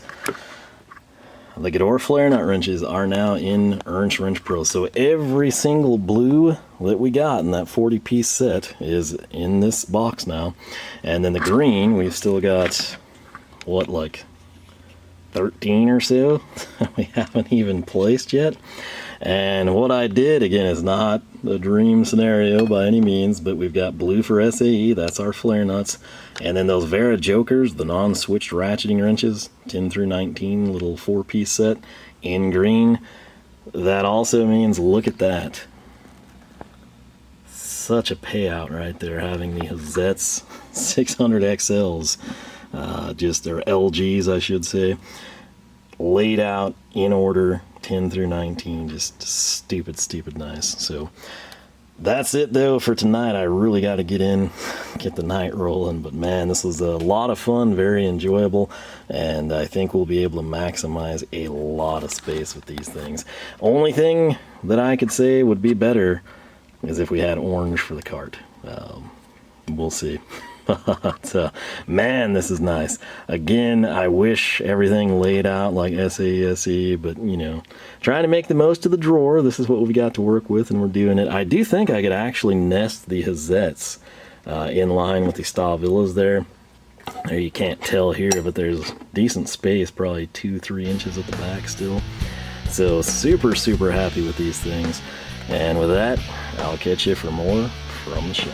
the Ghidorah flare nut wrenches are now in Ernst Wrench Pro. So every single blue that we got in that 40-piece set is in this box now. And then the green, we've still got, what, like 13 or so we haven't even placed yet. And what I did, again, is not a dream scenario by any means, but we've got blue for SAE, that's our flare nuts. And then those Vera Jokers, the non-switched ratcheting wrenches, 10 through 19, little 4-piece set in green. That also means, look at that. Such a payout right there, having the Hazet 600 XLs, just their LGs, I should say, laid out in order, 10 through 19, just stupid nice. So that's it though for tonight. I really got to get the night rolling, but man, this was a lot of fun, very enjoyable, and I think we'll be able to maximize a lot of space with these things. Only thing that I could say would be better is if we had orange for the cart. We'll see. But man, this is nice. Again, I wish everything laid out like SASE, but you know, trying to make the most of the drawer. This is what we've got to work with, and we're doing it. I do think I could actually nest the Hazets in line with the Stahlwilles there. There, you can't tell here, but there's decent space, probably 2-3 inches at the back still. So super happy with these things. And with that, I'll catch you for more from the shop.